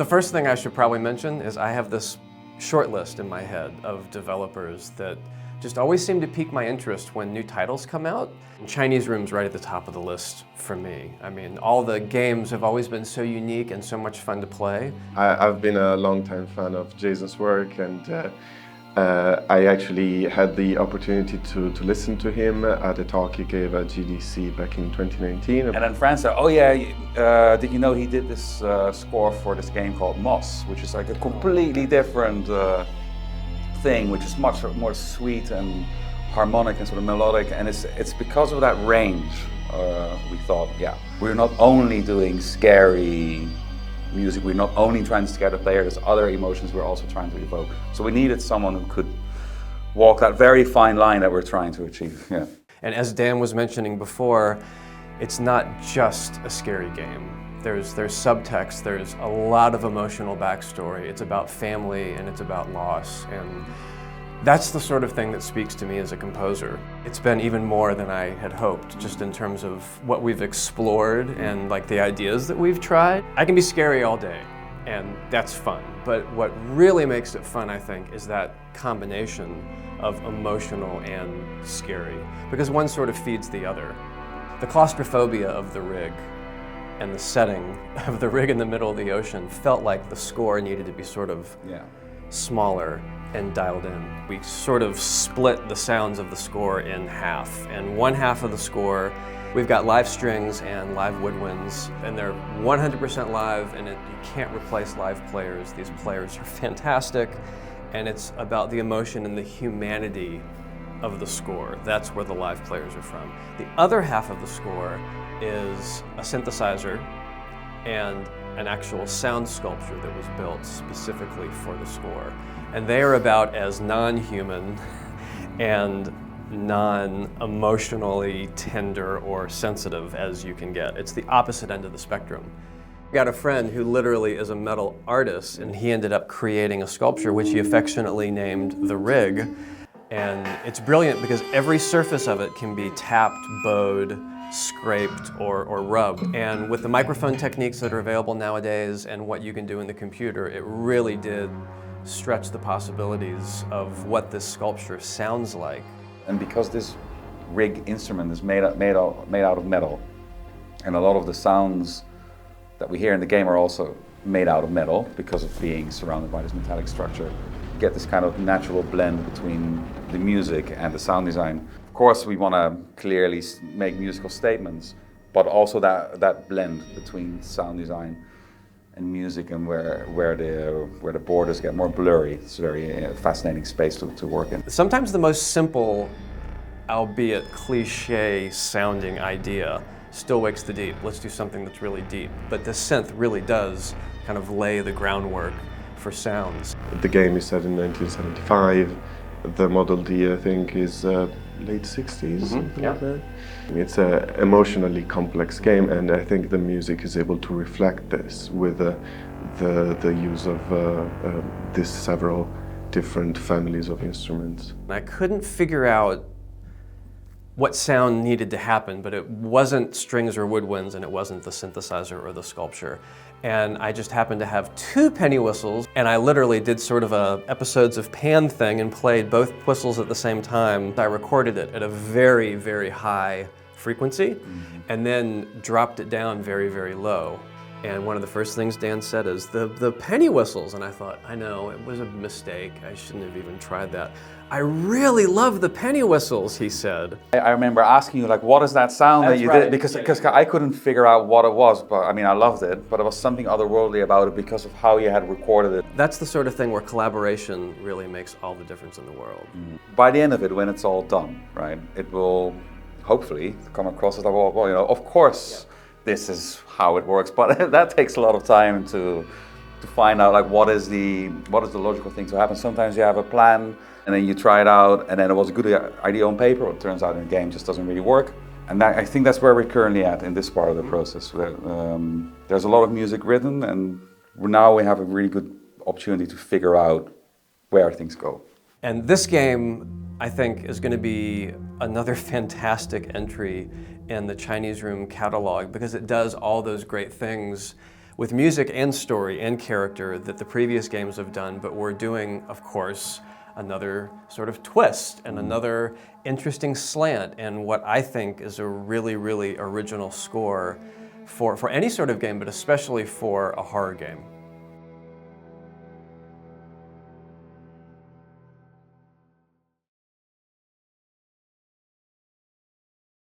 The first thing I should probably mention is I have this short list in my head of developers that just always seem to pique my interest when new titles come out. Chinese Room's right at the top of the list for me. I mean, all the games have always been so unique and so much fun to play. I've been a long-time fan of Jason's work, and I actually had the opportunity to listen to him at a talk he gave at GDC back in 2019. And then Fran said, oh yeah, did you know he did this score for this game called Moss, which is like a completely different thing, which is much more sweet and harmonic and sort of melodic, and it's because of that range we thought, yeah, we're not only doing scary music, we're not only trying to scare the player, there's other emotions we're also trying to evoke. So we needed someone who could walk that very fine line that we're trying to achieve. Yeah. And as Dan was mentioning before, it's not just a scary game. There's subtext, there's a lot of emotional backstory. It's about family and it's about loss, and that's the sort of thing that speaks to me as a composer. It's been even more than I had hoped, just in terms of what we've explored and like the ideas that we've tried. I can be scary all day, and that's fun. But what really makes it fun, I think, is that combination of emotional and scary, because one sort of feeds the other. The claustrophobia of the rig and the setting of the rig in the middle of the ocean felt like the score needed to be sort of smaller and dialed in. We sort of split the sounds of the score in half. And one half of the score, we've got live strings and live woodwinds, and they're 100% live, and you can't replace live players. These players are fantastic, and it's about the emotion and the humanity of the score. That's where the live players are from. The other half of the score is a synthesizer and an actual sound sculpture that was built specifically for the score. And they are about as non-human and non-emotionally tender or sensitive as you can get. It's the opposite end of the spectrum. I got a friend who literally is a metal artist, and he ended up creating a sculpture which he affectionately named The Rig. And it's brilliant because every surface of it can be tapped, bowed, scraped, or rubbed. And with the microphone techniques that are available nowadays and what you can do in the computer, it really did stretch the possibilities of what this sculpture sounds like. And because this rig instrument is made out of metal, and a lot of the sounds that we hear in the game are also made out of metal because of being surrounded by this metallic structure, you get this kind of natural blend between the music and the sound design. Of course, we want to clearly make musical statements, but also that blend between sound design and music, and where the borders get more blurry. It's a very fascinating space to work in. Sometimes the most simple, albeit cliche sounding idea still wakes the deep. Let's do something that's really deep. But the synth really does kind of lay the groundwork for sounds. The game is set in 1975. The Model D, I think, is late 60s, something like that. It's an emotionally complex game, and I think the music is able to reflect this with the use of these several different families of instruments. I couldn't figure out what sound needed to happen, but it wasn't strings or woodwinds, and it wasn't the synthesizer or the sculpture. And I just happened to have two penny whistles, and I literally did sort of a episodes of Pan thing and played both whistles at the same time. I recorded it at a very, very high frequency, and then dropped it down very, very low. And one of the first things Dan said is, the penny whistles. And I thought, I know, it was a mistake. I shouldn't have even tried that. I really love the penny whistles, he said. I remember asking you, like, what is that sound that you did? Because I couldn't figure out what it was, but I mean, I loved it, but there was something otherworldly about it because of how you had recorded it. That's the sort of thing where collaboration really makes all the difference in the world. By the end of it, when it's all done, right, it will hopefully come across as like, well, you know, of course, this is how it works, but that takes a lot of time to find out, like, what is the logical thing to happen. Sometimes you have a plan and then you try it out, and then it was a good idea on paper, it turns out in the game just doesn't really work. And I think that's where we're currently at in this part of the process. There's a lot of music written, and now we have a really good opportunity to figure out where things go. And this game, I think, is going to be another fantastic entry in the Chinese Room catalog, because it does all those great things with music and story and character that the previous games have done, but we're doing, of course, another sort of twist and another interesting slant and what I think is a really, really original score for any sort of game, but especially for a horror game.